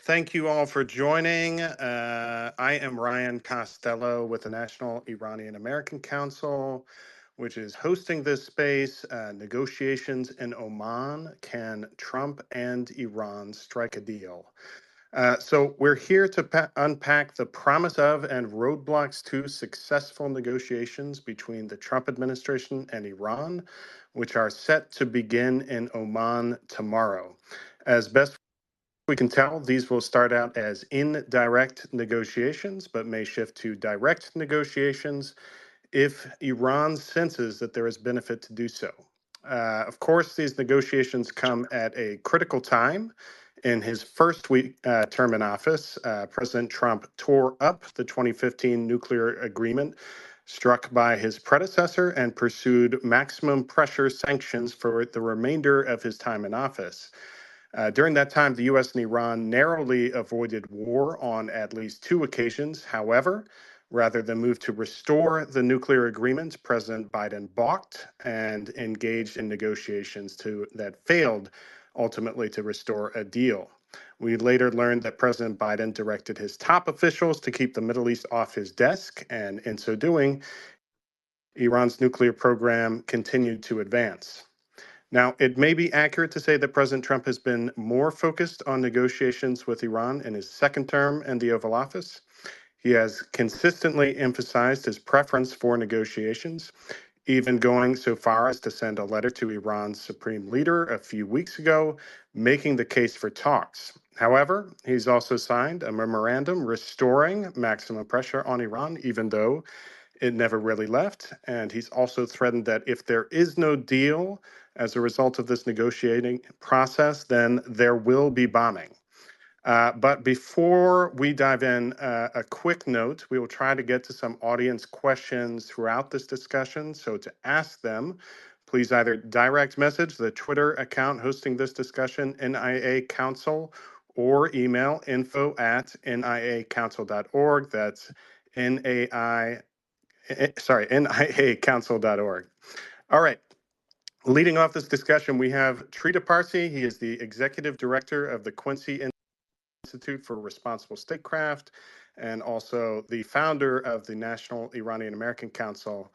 Thank you all for joining. I am Ryan Costello with the National Iranian American Council, which is hosting this space. Negotiations in Oman. Can Trump and Iran strike a deal? So we're here to unpack the promise of and roadblocks to successful negotiations between the Trump administration and Iran, which are set to begin in Oman tomorrow. As best we can tell, these will start out as indirect negotiations, but may shift to direct negotiations if Iran senses that there is benefit to do so. Of course, these negotiations come at a critical time. In his first week term in office, President Trump tore up the 2015 nuclear agreement struck by his predecessor and pursued maximum pressure sanctions for the remainder of his time in office. During that time, the U.S. and Iran narrowly avoided war on at least two occasions. However, rather than move to restore the nuclear agreement, President Biden balked and engaged in negotiations that failed ultimately to restore a deal. We later learned that President Biden directed his top officials to keep the Middle East off his desk, and in so doing, Iran's nuclear program continued to advance. Now, it may be accurate to say that President Trump has been more focused on negotiations with Iran in his second term in the Oval Office. He has consistently emphasized his preference for negotiations, even going so far as to send a letter to Iran's supreme leader a few weeks ago, making the case for talks. However, he's also signed a memorandum restoring maximum pressure on Iran, even though it never really left. And he's also threatened that if there is no deal as a result of this negotiating process, then there will be bombing. But before we dive in, a quick note, we will try to get to some audience questions throughout this discussion. So to ask them, please either direct message the Twitter account hosting this discussion, NIA Council, or email info@niacouncil.org. That's niacouncil.org. All right. Leading off this discussion, we have Trita Parsi. He is the executive director of the Quincy Institute for Responsible Statecraft and also the founder of the National Iranian American Council.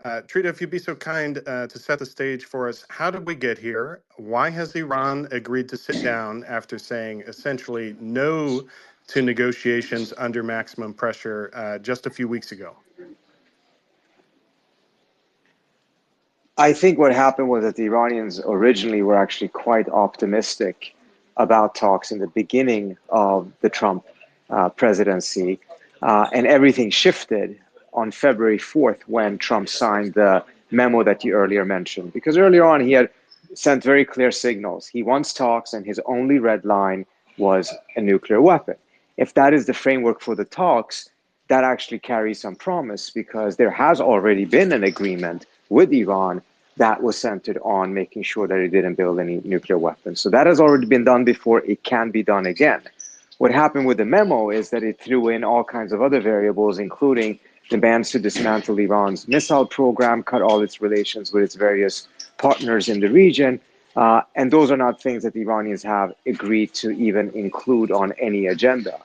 Trita, if you'd be so kind to set the stage for us, how did we get here? Why has Iran agreed to sit down after saying essentially no to negotiations under maximum pressure just a few weeks ago? I think what happened was that the Iranians originally were actually quite optimistic about talks in the beginning of the Trump presidency, and everything shifted on February 4th when Trump signed the memo that you earlier mentioned. Because earlier on, he had sent very clear signals. He wants talks, and his only red line was a nuclear weapon. If that is the framework for the talks, that actually carries some promise, because there has already been an agreement with Iran that was centered on making sure that it didn't build any nuclear weapons. So that has already been done before. It can be done again. What happened with the memo is that it threw in all kinds of other variables, including demands to dismantle Iran's missile program, cut all its relations with its various partners in the region. And those are not things that the Iranians have agreed to even include on any agenda.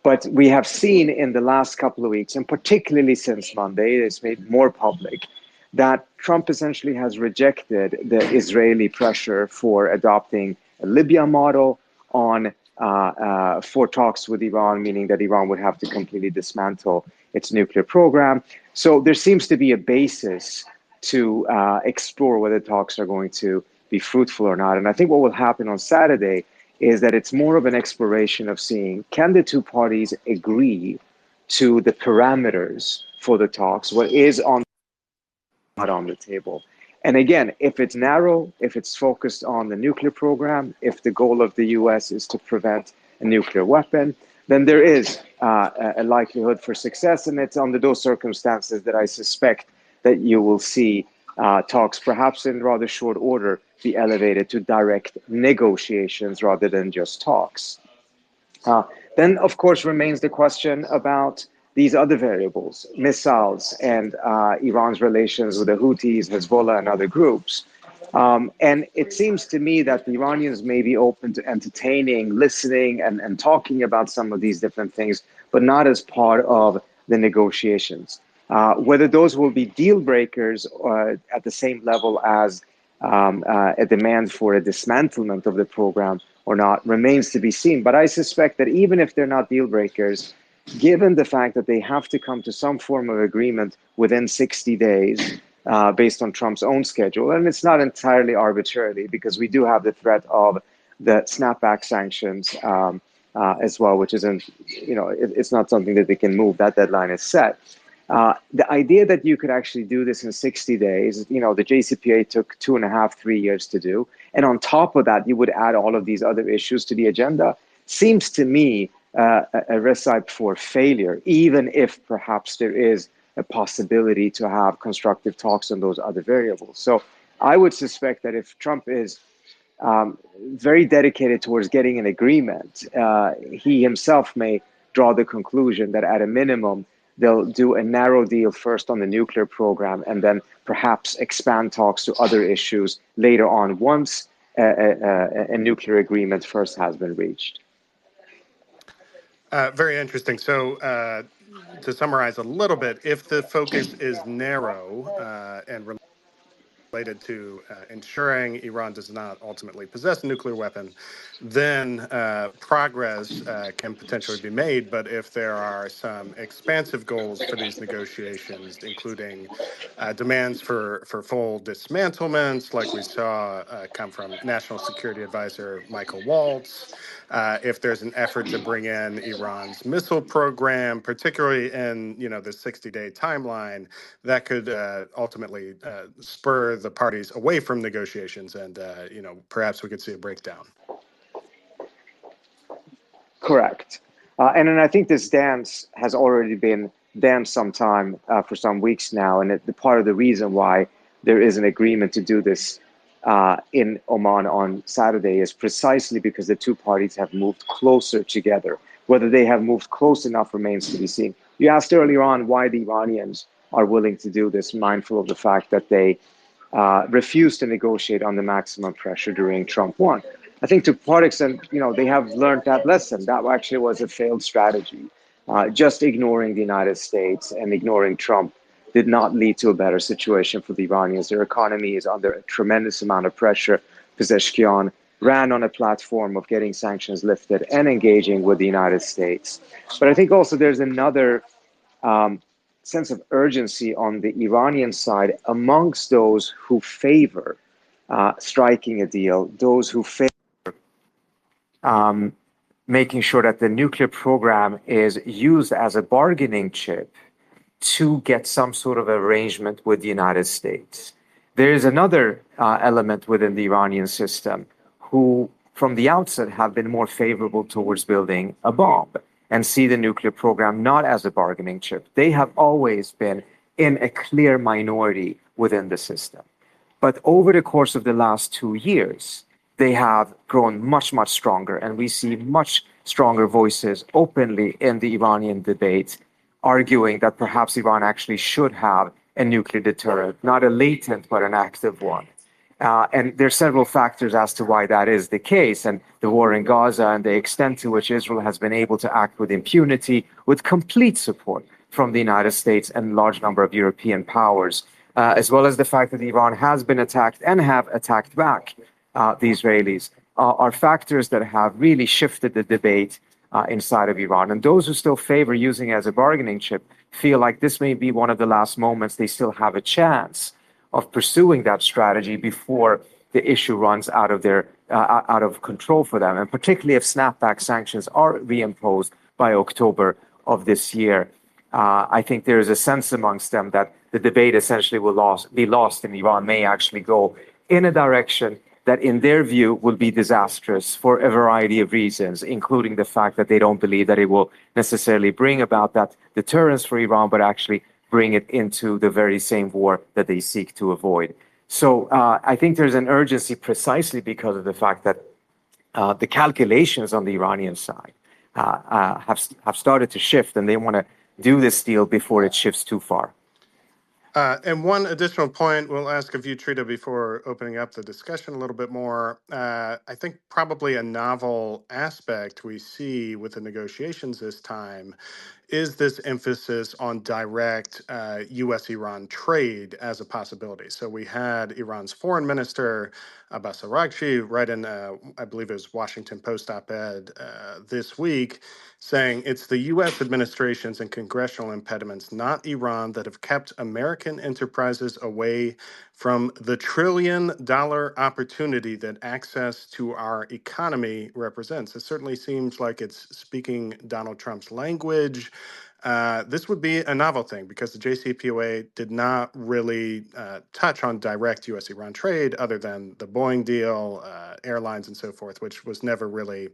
But we have seen in the last couple of weeks, and particularly since Monday, it's made more public, that Trump essentially has rejected the Israeli pressure for adopting a Libya model on for talks with Iran, meaning that Iran would have to completely dismantle its nuclear program. So there seems to be a basis to explore whether talks are going to be fruitful or not. And I think what will happen on Saturday is that it's more of an exploration of seeing, can the two parties agree to the parameters for the talks, what is not on the table. And again, if it's narrow, if it's focused on the nuclear program, if the goal of the US is to prevent a nuclear weapon, then there is a likelihood for success. And it's under those circumstances that I suspect that you will see talks, perhaps in rather short order, be elevated to direct negotiations rather than just talks. Then, of course, remains the question about these other variables, missiles and Iran's relations with the Houthis, Hezbollah, and other groups. And it seems to me that the Iranians may be open to entertaining, listening, and talking about some of these different things, but not as part of the negotiations. Whether those will be deal breakers at the same level as a demand for a dismantlement of the program or not remains to be seen. But I suspect that even if they're not deal breakers, given the fact that they have to come to some form of agreement within 60 days, based on Trump's own schedule, and it's not entirely arbitrarily because we do have the threat of the snapback sanctions as well, which isn't, it's not something that they can move. That deadline is set. The idea that you could actually do this in 60 days, the JCPOA took 2.5, 3 years to do. And on top of that, you would add all of these other issues to the agenda, seems to me a recipe for failure, even if perhaps there is a possibility to have constructive talks on those other variables. So I would suspect that if Trump is very dedicated towards getting an agreement, he himself may draw the conclusion that at a minimum, they'll do a narrow deal first on the nuclear program and then perhaps expand talks to other issues later on once a nuclear agreement first has been reached. Very interesting. So, to summarize a little bit, if the focus is narrow and related to ensuring Iran does not ultimately possess a nuclear weapon, then progress can potentially be made. But if there are some expansive goals for these negotiations, including demands for full dismantlements, like we saw come from National Security Advisor Michael Waltz, if there's an effort to bring in Iran's missile program, particularly in the 60-day timeline, that could ultimately spur the parties away from negotiations, and perhaps we could see a breakdown. Correct. And then I think this dance has already been danced sometime for some weeks now, and the part of the reason why there is an agreement to do this in Oman on Saturday is precisely because the two parties have moved closer together. Whether they have moved close enough remains to be seen. You asked earlier on why the Iranians are willing to do this, mindful of the fact that they refused to negotiate on the maximum pressure during Trump 1. I think to part extent, they have learned that lesson. That actually was a failed strategy. Just ignoring the United States and ignoring Trump did not lead to a better situation for the Iranians. Their economy is under a tremendous amount of pressure. Pezeshkian ran on a platform of getting sanctions lifted and engaging with the United States. But I think also there's another sense of urgency on the Iranian side amongst those who favor striking a deal, those who favor making sure that the nuclear program is used as a bargaining chip to get some sort of arrangement with the United States. There is another element within the Iranian system who, from the outset, have been more favorable towards building a bomb and see the nuclear program not as a bargaining chip. They have always been in a clear minority within the system. But over the course of the last 2 years, they have grown much, much stronger. And we see much stronger voices openly in the Iranian debate, arguing that perhaps Iran actually should have a nuclear deterrent, not a latent, but an active one. And there are several factors as to why that is the case. And the war in Gaza and the extent to which Israel has been able to act with impunity, with complete support from the United States and a large number of European powers, as well as the fact that Iran has been attacked and have attacked back the Israelis, are factors that have really shifted the debate inside of Iran. And those who still favor using it as a bargaining chip feel like this may be one of the last moments they still have a chance of pursuing that strategy before the issue runs out of control for them. And particularly if snapback sanctions are reimposed by October of this year, I think there is a sense amongst them that the debate essentially will be lost, and Iran may actually go in a direction that in their view will be disastrous for a variety of reasons, including the fact that they don't believe that it will necessarily bring about that deterrence for Iran, but actually bring it into the very same war that they seek to avoid. So I think there's an urgency precisely because of the fact that the calculations on the Iranian side have started to shift, and they want to do this deal before it shifts too far. And one additional point we'll ask of you, Trita, before opening up the discussion a little bit more. I think probably a novel aspect we see with the negotiations this time is this emphasis on direct U.S.-Iran trade as a possibility. So we had Iran's foreign minister, Abbas Araghchi, write in, I believe it was Washington Post op-ed this week, saying it's the U.S. administrations and congressional impediments, not Iran, that have kept American enterprises away from the $1 trillion opportunity that access to our economy represents. It certainly seems like it's speaking Donald Trump's language. This would be a novel thing because the JCPOA did not really touch on direct U.S. Iran trade other than the Boeing deal, airlines, and so forth, which was never really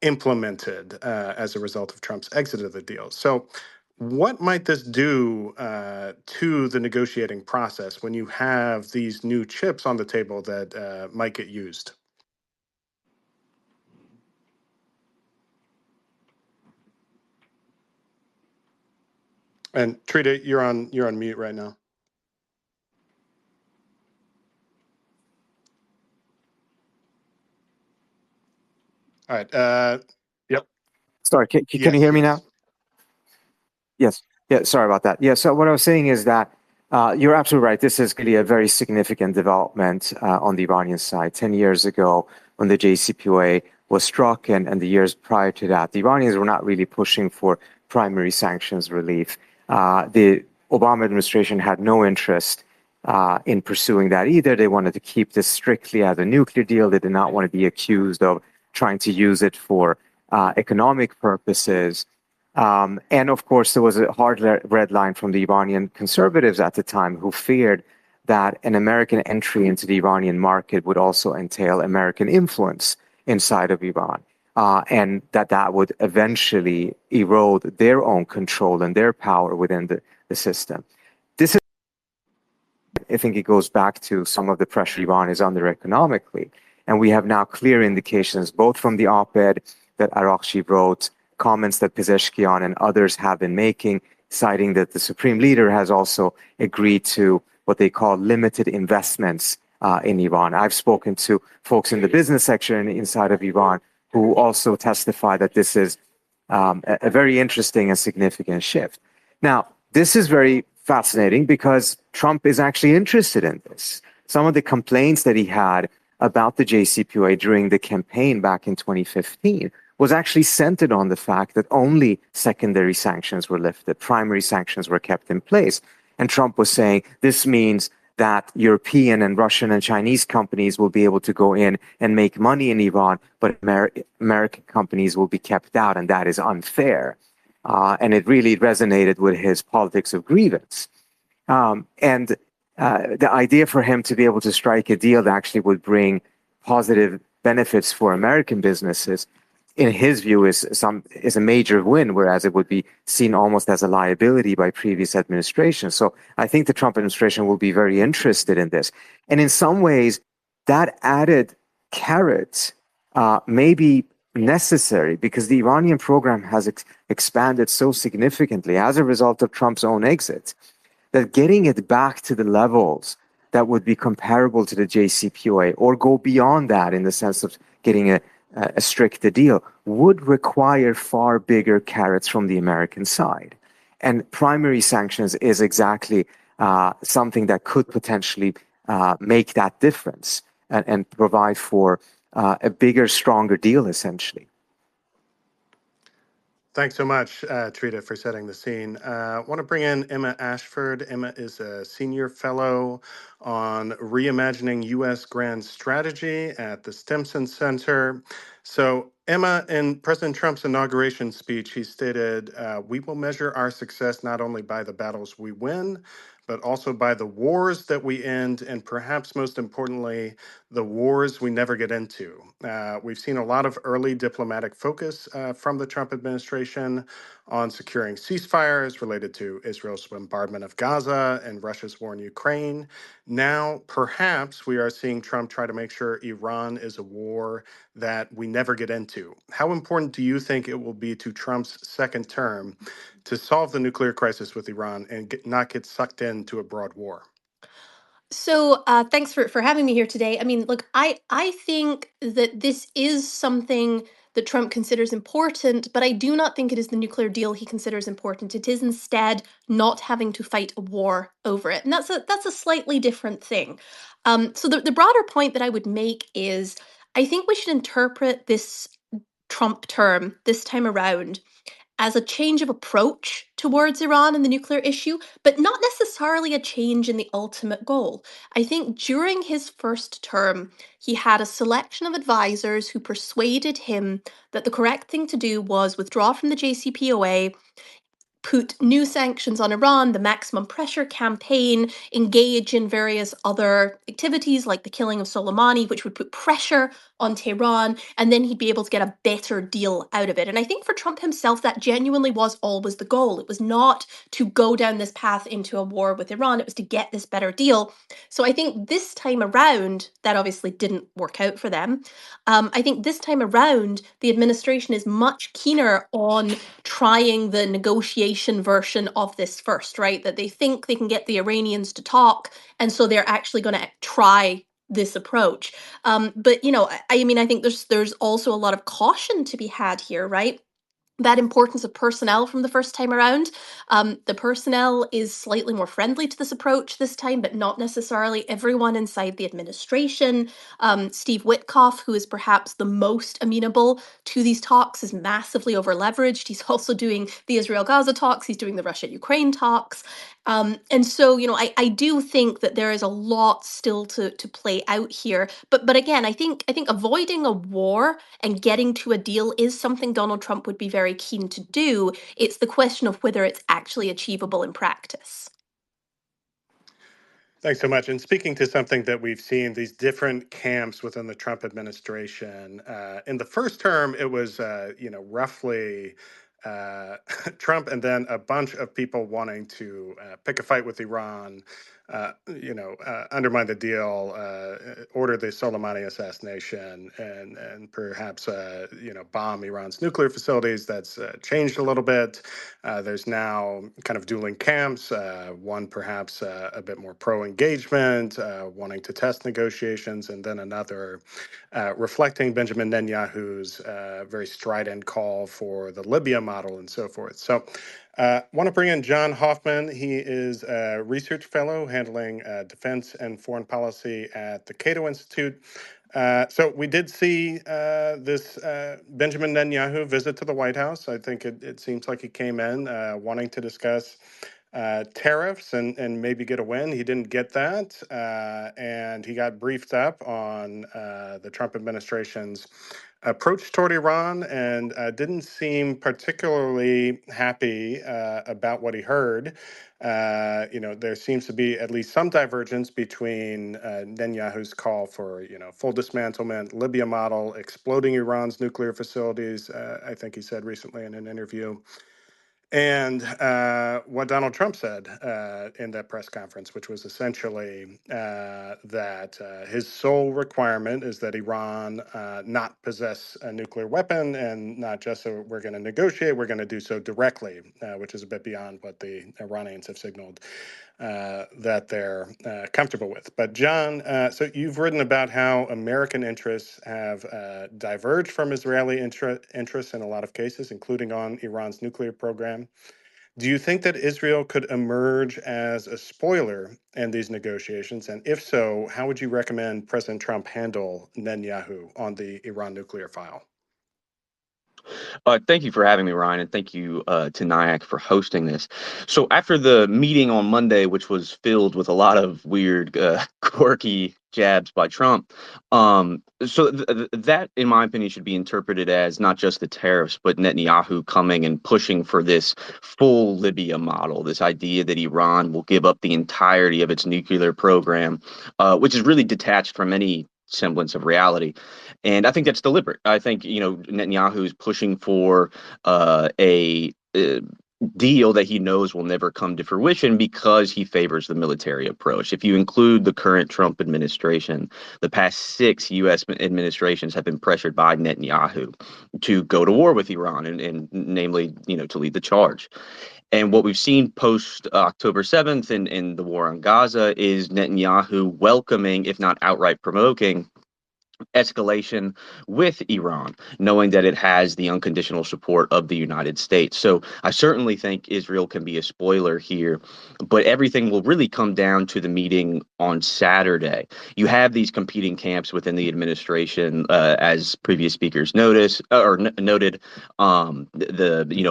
implemented as a result of Trump's exit of the deal. So, what might this do to the negotiating process when you have these new chips on the table that might get used? And Trita, you're on mute right now. All right. Yep. Sorry, can you Yes. hear me now? Yes. Yes. Yeah, sorry about that. Yeah, so what I was saying is that you're absolutely right. This is really a very significant development on the Iranian side. 10 years ago, when the JCPOA was struck, and the years prior to that, the Iranians were not really pushing for primary sanctions relief. The Obama administration had no interest in pursuing that either. They wanted to keep this strictly as a nuclear deal. They did not want to be accused of trying to use it for economic purposes. And of course, there was a hard red line from the Iranian conservatives at the time who feared that an American entry into the Iranian market would also entail American influence inside of Iran, and that would eventually erode their own control and their power within the system. This is, I think it goes back to some of the pressure Iran is under economically. And we have now clear indications, both from the op-ed that Araghchi wrote, comments that Pezeshkian and others have been making, citing that the Supreme Leader has also agreed to what they call limited investments in Iran. I've spoken to folks in the business section inside of Iran who also testify that this is a very interesting and significant shift. Now, this is very fascinating because Trump is actually interested in this. Some of the complaints that he had about the JCPOA during the campaign back in 2015 was actually centered on the fact that only secondary sanctions were lifted, primary sanctions were kept in place. And Trump was saying this means that European and Russian and Chinese companies will be able to go in and make money in Iran, but American companies will be kept out, and that is unfair. And it really resonated with his politics of grievance. And the idea for him to be able to strike a deal that actually would bring positive benefits for American businesses, in his view, is a major win, whereas it would be seen almost as a liability by previous administrations. So I think the Trump administration will be very interested in this. And in some ways, that added carrot may be necessary because the Iranian program has expanded so significantly as a result of Trump's own exit, that getting it back to the levels that would be comparable to the JCPOA or go beyond that in the sense of getting a stricter deal would require far bigger carrots from the American side. And primary sanctions is exactly something that could potentially make that difference and provide for a bigger, stronger deal, essentially. Thanks so much, Trita, for setting the scene. I want to bring in Emma Ashford. Emma is a senior fellow on reimagining U.S. grand strategy at the Stimson Center. So, Emma, in President Trump's inauguration speech, he stated, we will measure our success not only by the battles we win, but also by the wars that we end, and perhaps most importantly, the wars we never get into. We've seen a lot of early diplomatic focus from the Trump administration on securing ceasefires related to Israel's bombardment of Gaza and Russia's war in Ukraine. Now, perhaps we are seeing Trump try to make sure Iran is a war that we never get into. How important do you think it will be to Trump's second term to solve the nuclear crisis with Iran and not get sucked in end to a broad war? So thanks for having me here today. I mean, look, I think that this is something that Trump considers important, but I do not think it is the nuclear deal he considers important. It is instead not having to fight a war over it, and that's a slightly different thing. So the broader point that I would make is I think we should interpret this Trump term this time around as a change of approach towards Iran and the nuclear issue, but not necessarily a change in the ultimate goal. I think during his first term, he had a selection of advisors who persuaded him that the correct thing to do was withdraw from the JCPOA, put new sanctions on Iran, the maximum pressure campaign, engage in various other activities like the killing of Soleimani, which would put pressure on Tehran, and then he'd be able to get a better deal out of it. And I think for Trump himself, that genuinely was always the goal. It was not to go down this path into a war with Iran, it was to get this better deal. So I think this time around, that obviously didn't work out for them. I think this time around, the administration is much keener on trying the negotiation version of this first, right? That they think they can get the Iranians to talk, and so they're actually going to try this approach. But I mean, I think there's also a lot of caution to be had here, right? That importance of personnel from the first time around. The personnel is slightly more friendly to this approach this time, but not necessarily everyone inside the administration. Steve Witkoff, who is perhaps the most amenable to these talks, is massively overleveraged. He's also doing the Israel-Gaza talks. He's doing the Russia-Ukraine talks. And so, I do think that there is a lot still to play out here. But again, I think avoiding a war and getting to a deal is something Donald Trump would be very keen to do. It's the question of whether it's actually achievable in practice. Thanks so much. And speaking to something that we've seen, these different camps within the Trump administration. In the first term, it was, roughly Trump and then a bunch of people wanting to pick a fight with Iran, undermine the deal, order the Soleimani assassination, and perhaps, bomb Iran's nuclear facilities. That's changed a little bit. There's now kind of dueling camps, one perhaps a bit more pro-engagement, wanting to test negotiations, and then another reflecting Benjamin Netanyahu's very strident call for the Libya model and so forth. So want to bring in John Hoffman. He is a research fellow handling defense and foreign policy at the Cato Institute. So we did see this Benjamin Netanyahu visit to the White House. I think it seems like he came in wanting to discuss tariffs and maybe get a win. He didn't get that, and he got briefed up on the Trump administration's approach toward Iran and didn't seem particularly happy about what he heard. There seems to be at least some divergence between Netanyahu's call for, full dismantlement, Libya model, exploding Iran's nuclear facilities, I think he said recently in an interview, and what Donald Trump said in that press conference, which was essentially that his sole requirement is that Iran not possess a nuclear weapon, and not just so we're going to negotiate, we're going to do so directly, which is a bit beyond what the Iranians have signaled that they're comfortable with. But John, so you've written about how American interests have diverged from Israeli interests in a lot of cases, including on Iran's nuclear program. Do you think that Israel could emerge as a spoiler in these negotiations? And if so, how would you recommend President Trump handle Netanyahu on the Iran nuclear file? Thank you for having me, Ryan, and thank you to NIAC for hosting this. So after the meeting on Monday, which was filled with a lot of weird, quirky jabs by Trump, that, in my opinion, should be interpreted as not just the tariffs, but Netanyahu coming and pushing for this full Libya model, this idea that Iran will give up the entirety of its nuclear program, which is really detached from any semblance of reality. And I think that's deliberate. I think, Netanyahu is pushing for a deal that he knows will never come to fruition because he favors the military approach. If you include the current Trump administration, the past 6 U.S. administrations have been pressured by Netanyahu to go to war with Iran, and namely, to lead the charge. And what we've seen post October 7th in the war on Gaza is Netanyahu welcoming, if not outright provoking, escalation with Iran, knowing that it has the unconditional support of the United States. So I certainly think Israel can be a spoiler here, but everything will really come down to the meeting on Saturday. You have these competing camps within the administration, as previous speakers noted. The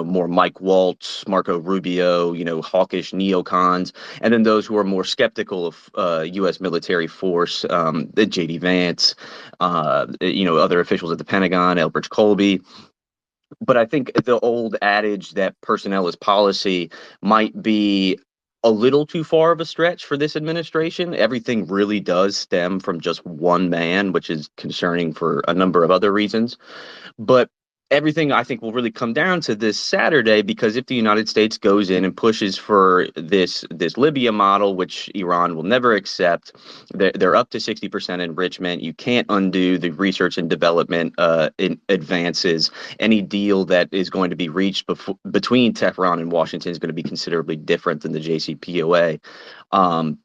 more Mike Waltz, Marco Rubio, hawkish neocons, and then those who are more skeptical of U.S. military force, the J.D. Vance, other officials at the Pentagon, Elbridge Colby. But I think the old adage that personnel is policy might be a little too far of a stretch for this administration. Everything really does stem from just one man, which is concerning for a number of other reasons. But everything, I think, will really come down to this Saturday, because if the United States goes in and pushes for this Libya model, which Iran will never accept, they're up to 60% enrichment. You can't undo the research and development advances. Any deal that is going to be reached between Tehran and Washington is going to be considerably different than the JCPOA,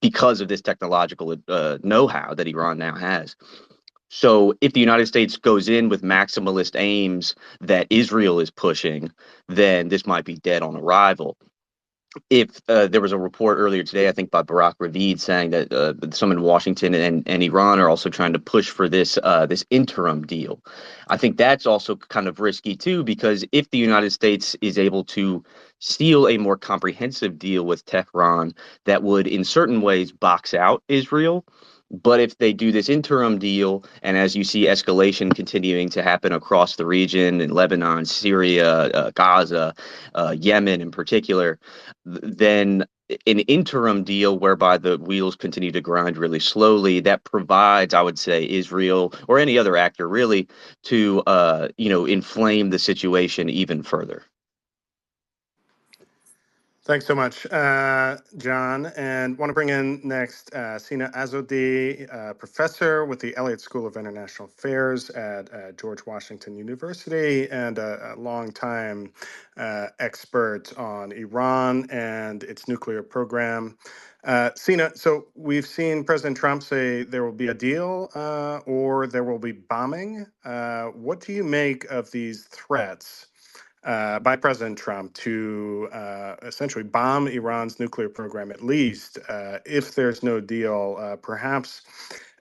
because of this technological know-how that Iran now has. So if the United States goes in with maximalist aims that Israel is pushing, then this might be dead on arrival. If there was a report earlier today, I think by Barack Ravid, saying that some in Washington and Iran are also trying to push for this interim deal. I think that's also kind of risky too, because if the United States is able to seal a more comprehensive deal with Tehran that would in certain ways box out Israel, but if they do this interim deal, and as you see escalation continuing to happen across the region in Lebanon, Syria, Gaza, Yemen in particular, then an interim deal whereby the wheels continue to grind really slowly, that provides, I would say, Israel or any other actor really to inflame the situation even further. Thanks so much, John. And want to bring in next Sina Azodi, professor with the Elliott School of International Affairs at George Washington University, and a longtime expert on Iran and its nuclear program. Sina, so we've seen President Trump say there will be a deal or there will be bombing. What do you make of these threats by President Trump to essentially bomb Iran's nuclear program, at least if there's no deal, perhaps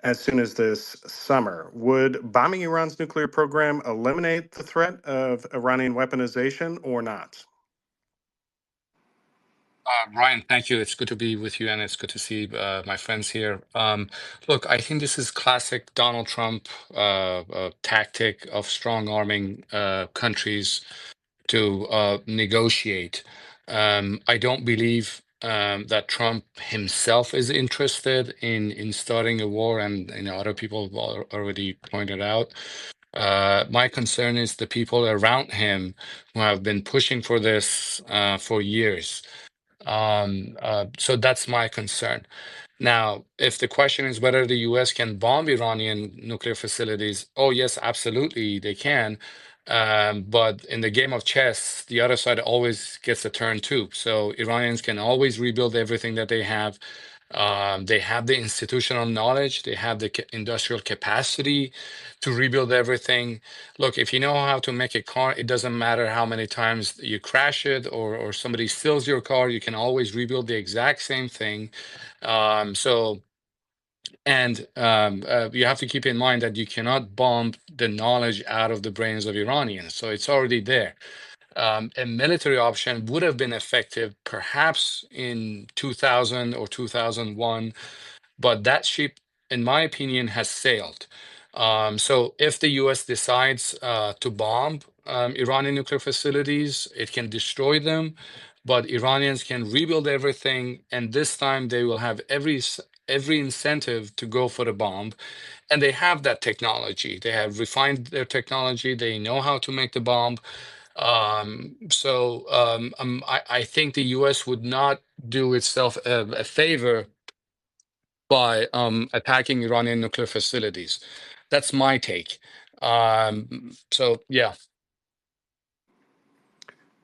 as soon as this summer? Would bombing Iran's nuclear program eliminate the threat of Iranian weaponization or not? Ryan, thank you. It's good to be with you, and it's good to see my friends here. Look, I think this is classic Donald Trump tactic of strong arming countries to negotiate. I don't believe that Trump himself is interested in starting a war, and other people have already pointed out. My concern is the people around him who have been pushing for this for years. So that's my concern. Now, if the question is whether the US can bomb Iranian nuclear facilities, oh, yes, absolutely, they can. But in the game of chess, the other side always gets a turn too. So Iranians can always rebuild everything that they have. They have the institutional knowledge, they have the industrial capacity to rebuild everything. Look, if you know how to make a car, it doesn't matter how many times you crash it or somebody steals your car, you can always rebuild the exact same thing. You have to keep in mind that you cannot bomb the knowledge out of the brains of Iranians. So it's already there. A military option would have been effective perhaps in 2000 or 2001, but that ship, in my opinion, has sailed. So if the US decides to bomb Iranian nuclear facilities, it can destroy them, but Iranians can rebuild everything, and this time they will have every incentive to go for the bomb. And they have that technology. They have refined their technology. They know how to make the bomb. I think the U.S. would not do itself a favor by attacking Iranian nuclear facilities. That's my take. Yeah.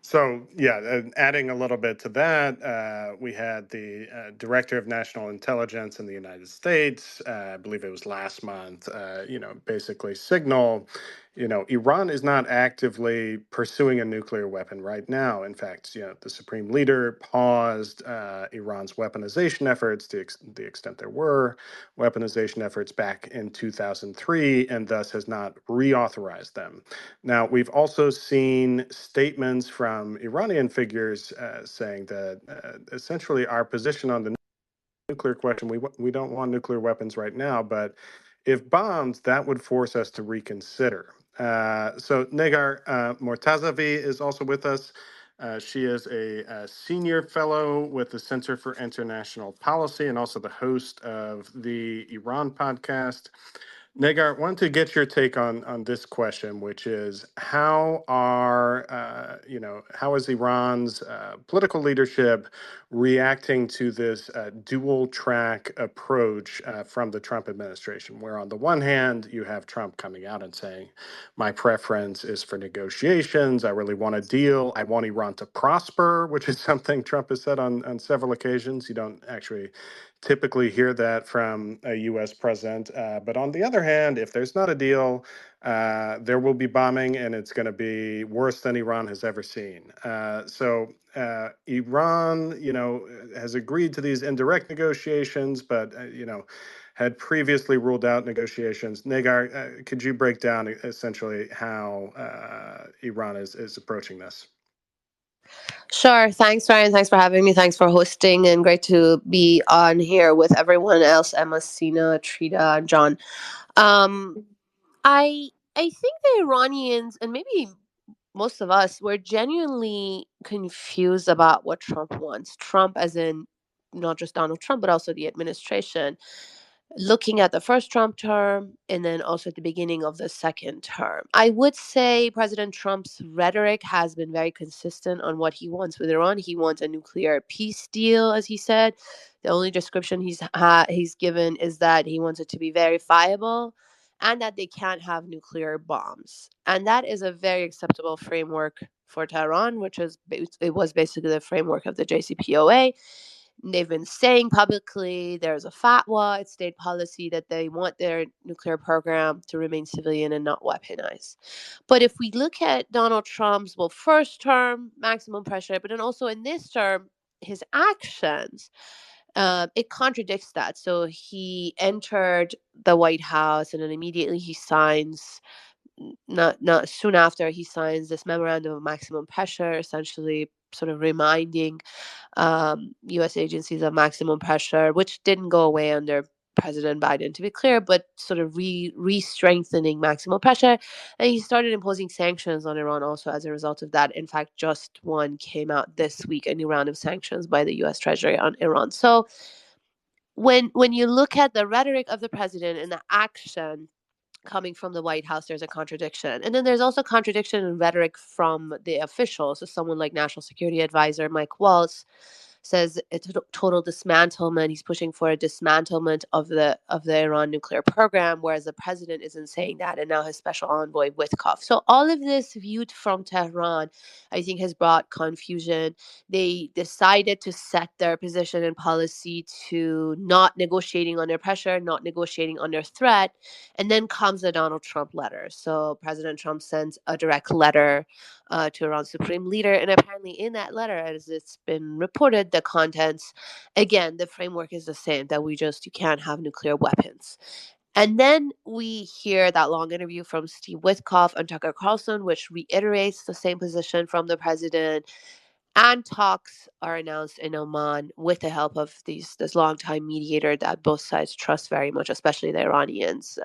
So, yeah, adding a little bit to that, we had the Director of National Intelligence in the United States, I believe it was last month, basically signal, Iran is not actively pursuing a nuclear weapon right now. In fact, the Supreme Leader paused Iran's weaponization efforts to the extent there were weaponization efforts back in 2003, and thus has not reauthorized them. Now, we've also seen statements from Iranian figures saying that essentially our position on the nuclear question, we don't want nuclear weapons right now, but if bombed, that would force us to reconsider. So Negar Mortazavi is also with us. She is a senior fellow with the Center for International Policy and also the host of the Iran podcast. Negar, I want to get your take on this question, which is how is Iran's political leadership reacting to this dual track approach from the Trump administration, where on the one hand you have Trump coming out and saying, my preference is for negotiations. I really want a deal. I want Iran to prosper, which is something Trump has said on several occasions. You don't actually typically hear that from a U.S. president. But on the other hand, if there's not a deal, there will be bombing, and it's going to be worse than Iran has ever seen. Iran, has agreed to these indirect negotiations, but had previously ruled out negotiations. Negar, could you break down essentially how Iran is approaching this? Sure. Thanks, Ryan. Thanks for having me. Thanks for hosting, and great to be on here with everyone else, Emma, Sina, Trita, and John. I think the Iranians, and maybe most of us, were genuinely confused about what Trump wants. Trump, as in not just Donald Trump, but also the administration. Looking at the first Trump term and then also at the beginning of the second term, I would say President Trump's rhetoric has been very consistent on what he wants with Iran. He wants a nuclear peace deal, as he said. The only description he's given is that he wants it to be verifiable and that they can't have nuclear bombs. And that is a very acceptable framework for Tehran, it was basically the framework of the JCPOA. They've been saying publicly there's a fatwa, it's state policy, that they want their nuclear program to remain civilian and not weaponized. But if we look at Donald Trump's, first term, maximum pressure, but then also in this term, his actions, it contradicts that. So he entered the White House and then immediately he signs, not soon after, he signs this memorandum of maximum pressure, essentially sort of reminding U.S. agencies of maximum pressure, which didn't go away under President Biden, to be clear, but sort of re-strengthening maximum pressure. And he started imposing sanctions on Iran also as a result of that. In fact, just one came out this week, a new round of sanctions by the U.S. Treasury on Iran. So when you look at the rhetoric of the president and the action coming from the White House, there's a contradiction. And then there's also contradiction in rhetoric from the officials. So someone like National Security Advisor Mike Waltz says it's a total dismantlement. He's pushing for a dismantlement of the Iran nuclear program, whereas the president isn't saying that, and now his special envoy Witkoff. So all of this viewed from Tehran, I think, has brought confusion. They decided to set their position and policy to not negotiating under pressure, not negotiating under threat, and then comes the Donald Trump letter. So President Trump sends a direct letter to Iran's supreme leader. And apparently in that letter, as it's been reported, the contents, again, the framework is the same, that you can't have nuclear weapons. And then we hear that long interview from Steve Witkoff and Tucker Carlson, which reiterates the same position from the president. And talks are announced in Oman with the help of this longtime mediator that both sides trust very much, especially the Iranians.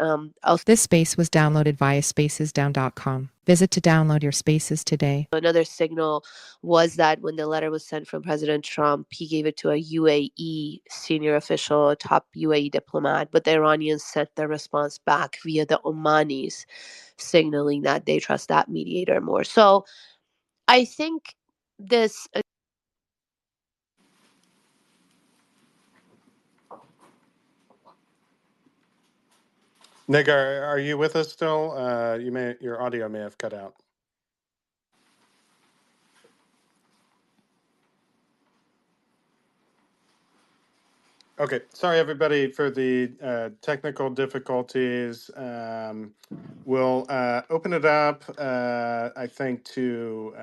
This space was downloaded via spacesdown.com. Visit to download your spaces today. Another signal was that when the letter was sent from President Trump, he gave it to a UAE senior official, a top UAE diplomat, but the Iranians sent their response back via the Omanis, signaling that they trust that mediator more. So I think this. Negar, are you with us still? Your audio may have cut out. Okay, sorry everybody for the technical difficulties. We'll open it up, I think, to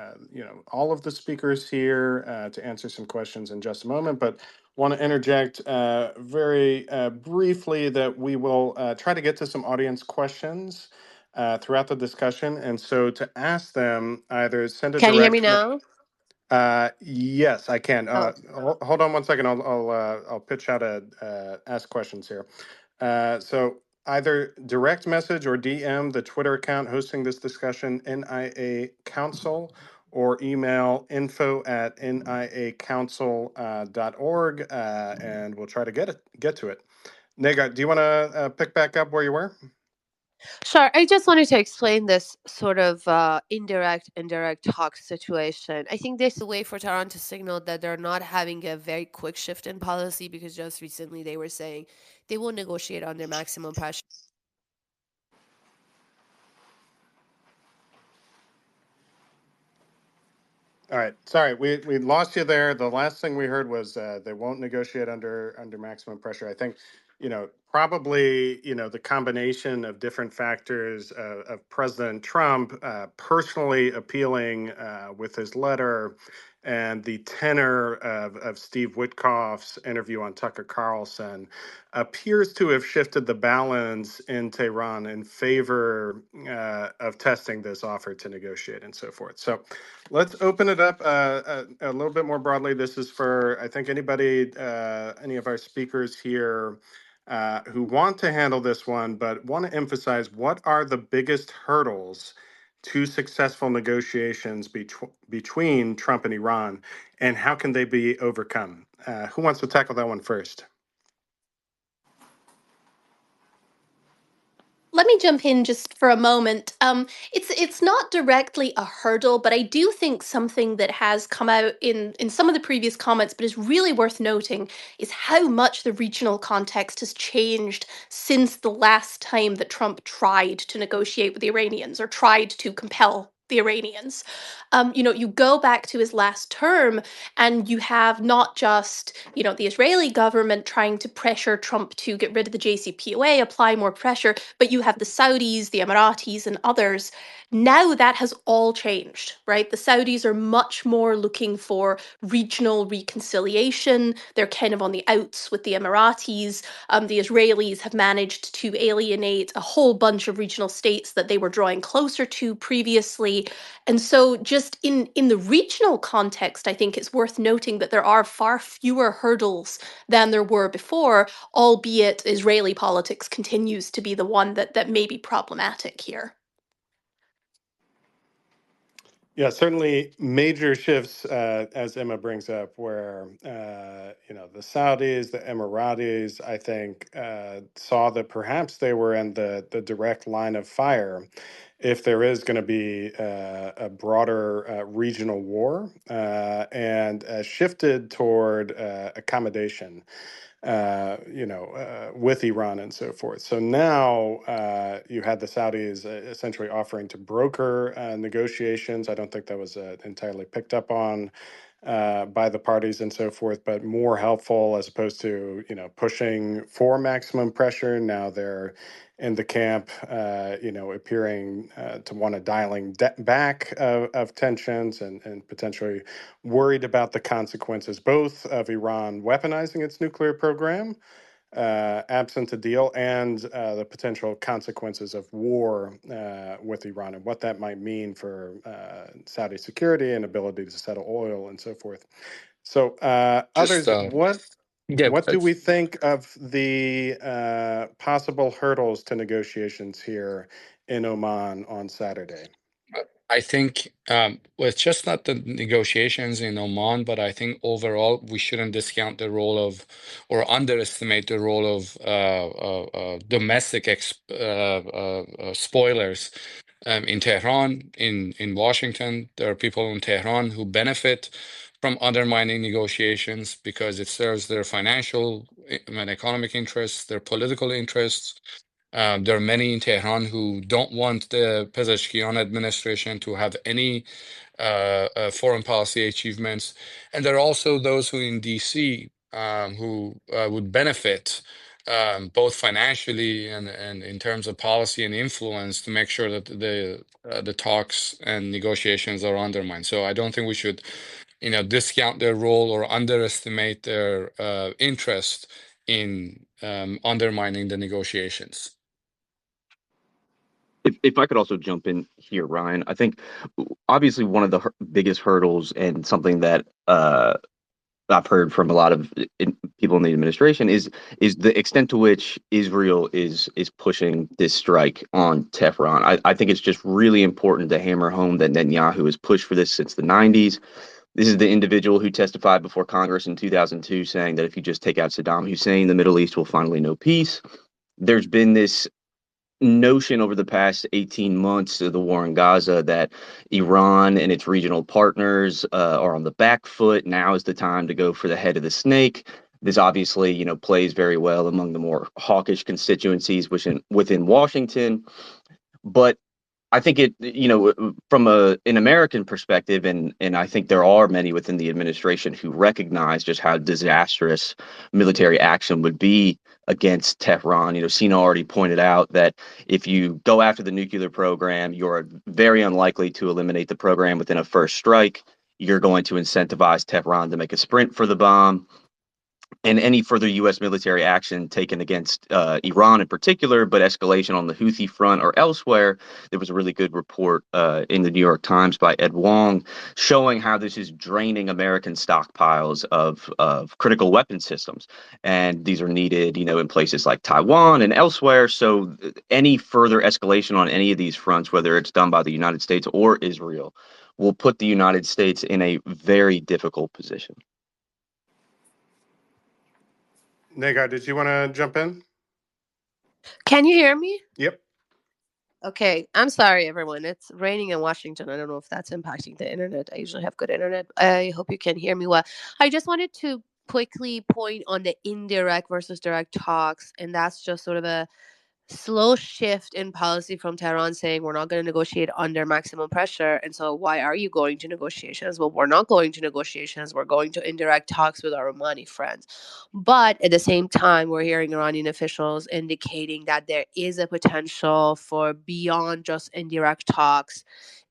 all of the speakers here to answer some questions in just a moment. But want to interject very briefly that we will try to get to some audience questions throughout the discussion, and so to ask them, either send a Can you hear me direct. now? Yes, I can. Oh, Hold on one second. I'll pitch how to ask questions here. So either direct message or DM the Twitter account hosting this discussion, NIA Council, or email info@niacouncil.org, and we'll try to get to it. Negar, do you want to pick back up where you were? sure. I just wanted to explain this sort of indirect talk situation. I think there's a way for Tehran to signal that they're not having a very quick shift in policy, because just recently they were saying they will negotiate under maximum pressure. All right. Sorry, we lost you there. The last thing we heard was they won't negotiate under maximum pressure. I think, probably, the combination of different factors of President Trump personally appealing with his letter, and the tenor of Steve Witkoff's interview on Tucker Carlson appears to have shifted the balance in Tehran in favor of testing this offer to negotiate and so forth. So let's open it up a little bit more broadly. This is for, I think, anybody, any of our speakers here who want to handle this one, but want to emphasize what are the biggest hurdles to successful negotiations between Trump and Iran, and how can they be overcome? Who wants to tackle that one first? Let me jump in just for a moment. It's not directly a hurdle, but I do think something that has come out in some of the previous comments, but is really worth noting, is how much the regional context has changed since the last time that Trump tried to negotiate with the Iranians or tried to compel the Iranians. You go back to his last term, and you have not just, the Israeli government trying to pressure Trump to get rid of the JCPOA, apply more pressure, but you have the Saudis, the Emiratis, and others. Now that has all changed, right? The Saudis are much more looking for regional reconciliation. They're kind of on the outs with the Emiratis. The Israelis have managed to alienate a whole bunch of regional states that they were drawing closer to previously. And so, just in the regional context, I think it's worth noting that there are far fewer hurdles than there were before, albeit Israeli politics continues to be the one that may be problematic here. Yeah, certainly major shifts, as Emma brings up, where the Saudis, the Emiratis, I think, saw that perhaps they were in the direct line of fire if there is going to be a broader regional war, and shifted toward accommodation with Iran and so forth. So now you had the Saudis essentially offering to broker negotiations. I don't think that was entirely picked up on by the parties and so forth, but more helpful as opposed to, pushing for maximum pressure. Now they're in the camp, appearing to want a dialing back of tensions, and potentially worried about the consequences, both of Iran weaponizing its nuclear program, absent a deal, and the potential consequences of war with Iran, and what that might mean for Saudi security and ability to settle oil and so forth. So, just others, yeah, what do we think of the possible hurdles to negotiations here in Oman on Saturday? I think well, it's just not the negotiations in Oman, but I think overall we shouldn't discount the role of or underestimate the role of domestic spoilers in Tehran, in Washington. There are people in Tehran who benefit from undermining negotiations because it serves their financial and economic interests, their political interests. There are many in Tehran who don't want the Pezeshkian administration to have any foreign policy achievements. And there are also those who in DC who would benefit both financially and in terms of policy and influence to make sure that the talks and negotiations are undermined. So I don't think we should, discount their role or underestimate their interest in undermining the negotiations. If I could also jump in here, Ryan, I think obviously one of the biggest hurdles and something that I've heard from a lot of people in the administration is the extent to which Israel is pushing this strike on Tehran. I think it's just really important to hammer home that Netanyahu has pushed for this since the 90s. This is the individual who testified before Congress in 2002 saying that if you just take out Saddam Hussein, the Middle East will finally know peace. There's been this notion over the past 18 months of the war in Gaza that Iran and its regional partners are on the back foot. Now is the time to go for the head of the snake. This obviously, plays very well among the more hawkish constituencies within Washington. But I think it, from an American perspective, and I think there are many within the administration who recognize just how disastrous military action would be against Tehran. Sina already pointed out that if you go after the nuclear program, you're very unlikely to eliminate the program within a first strike. You're going to incentivize Tehran to make a sprint for the bomb. And any further U.S. military action taken against Iran in particular, but escalation on the Houthi front or elsewhere. There was a really good report in the New York Times by Ed Wong showing how this is draining American stockpiles of critical weapon systems. And these are needed, in places like Taiwan and elsewhere. So any further escalation on any of these fronts, whether it's done by the United States or Israel, will put the United States in a very difficult position. Negar, did you want to jump in? Can you hear me? Yep. Okay, I'm sorry, everyone. It's raining in Washington. I don't know if that's impacting the internet. I usually have good internet. I hope you can hear me well. I just wanted to quickly point on the indirect versus direct talks, and that's just sort of a slow shift in policy from Tehran saying we're not going to negotiate under maximum pressure. And so why are you going to negotiations? Well, we're not going to negotiations. We're going to indirect talks with our Omani friends. But at the same time, we're hearing Iranian officials indicating that there is a potential for beyond just indirect talks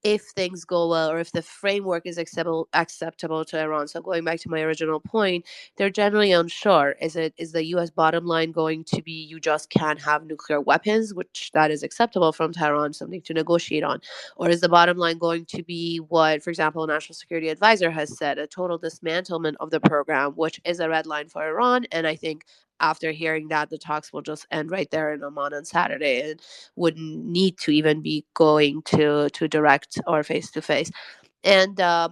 if things go well or if the framework is acceptable to Iran. So going back to my original point, they're generally unsure. Is the U.S. bottom line going to be you just can't have nuclear weapons, which that is acceptable from Tehran, something to negotiate on, or is the bottom line going to be what, for example, a national security advisor has said, a total dismantlement of the program, which is a red line for Iran? And I think after hearing that, the talks will just end right there in Oman on Saturday and wouldn't need to even be going to direct or face to face. And a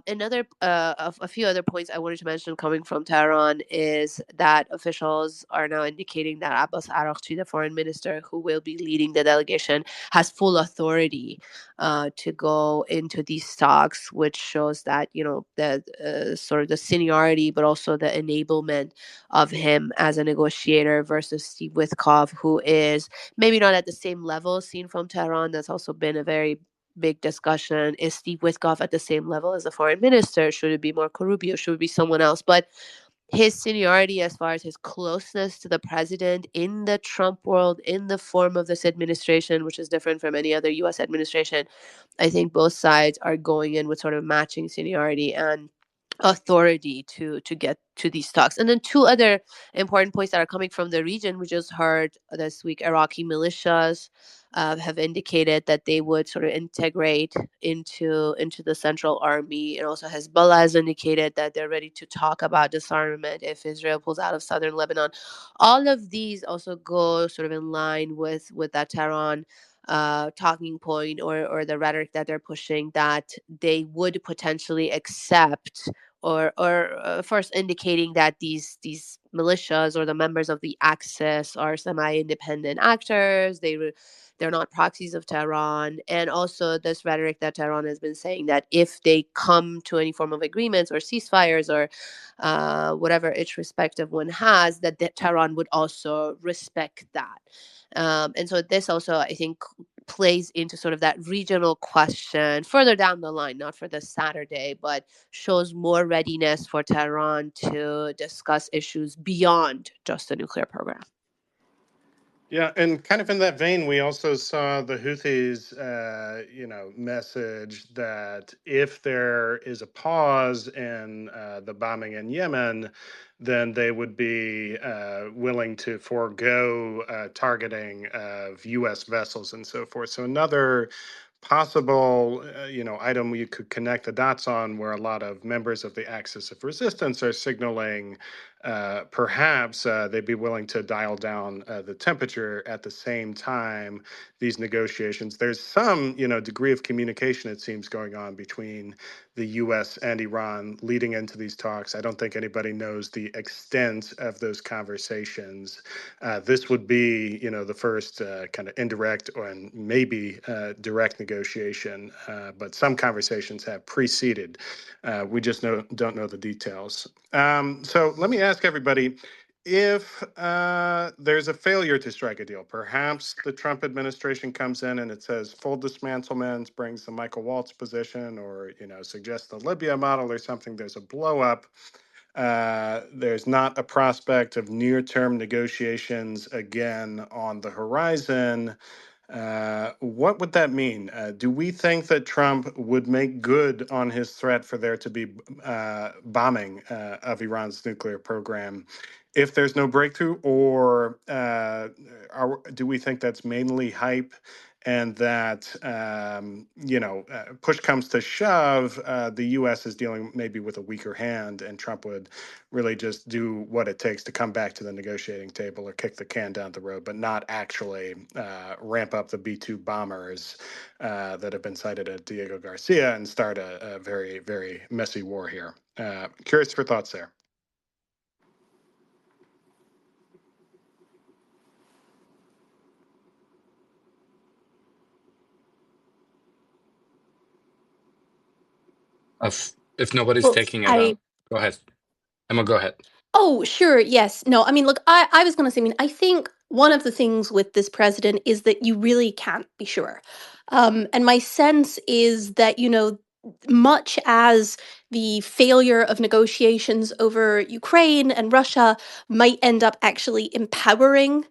few other points I wanted to mention coming from Tehran is that officials are now indicating that Abbas Araghchi, the foreign minister who will be leading the delegation, has full authority to go into these talks, which shows that the sort of the seniority, but also the enablement of him as a negotiator versus Steve Witkoff, who is maybe not at the same level seen from Tehran. That's also been a very big discussion. Is Steve Witkoff at the same level as the foreign minister? Should it be Marco Rubio? Should it be someone else? But his seniority, as far as his closeness to the president in the Trump world, in the form of this administration, which is different from any other U.S. administration, I think both sides are going in with sort of matching seniority and authority to get to these talks. And then two other important points that are coming from the region. We just heard this week Iraqi militias have indicated that they would sort of integrate into the central army, and also Hezbollah has indicated that they're ready to talk about disarmament if Israel pulls out of southern Lebanon. All of these also go sort of in line with that Tehran talking point or the rhetoric that they're pushing, that they would potentially accept first indicating that these militias or the members of the Axis are semi-independent actors. They're not proxies of Tehran, and also this rhetoric that Tehran has been saying that if they come to any form of agreements or ceasefires or whatever each respective one has, that Tehran would also respect that. And so this also, I think, plays into sort of that regional question further down the line, not for this Saturday, but shows more readiness for Tehran to discuss issues beyond just the nuclear program. Yeah, and kind of in that vein, we also saw the Houthis, message that if there is a pause in the bombing in Yemen, then they would be willing to forego targeting of U.S. vessels and so forth. So another possible, item you could connect the dots on, where a lot of members of the Axis of Resistance are signaling perhaps they'd be willing to dial down the temperature at the same time these negotiations. There's some, degree of communication, it seems, going on between the U.S. and Iran leading into these talks. I don't think anybody knows the extent of those conversations. This would be, the first kind of indirect and maybe direct negotiation, but some conversations have preceded. We just don't know the details. So let me ask everybody, if there's a failure to strike a deal, perhaps the Trump administration comes in and it says full dismantlement, brings the Michael Waltz position, or suggests the Libya model or something. There's a blow up. There's not a prospect of near-term negotiations again on the horizon. What would that mean? Do we think that Trump would make good on his threat for there to be bombing of Iran's nuclear program if there's no breakthrough, or do we think that's mainly hype, and that push comes to shove, the U.S. is dealing maybe with a weaker hand, and Trump would really just do what it takes to come back to the negotiating table or kick the can down the road, but not actually ramp up the B-2 bombers that have been cited at Diego Garcia and start a very, very messy war here. Curious for thoughts there. If nobody's Well, taking it up, go ahead. Emma, go ahead. Oh, sure. Yes. No, I mean, look, I was going to say, I mean, I think one of the things with this president is that you really can't be sure. And my sense is that, much as the failure of negotiations over Ukraine and Russia might end up actually empowering,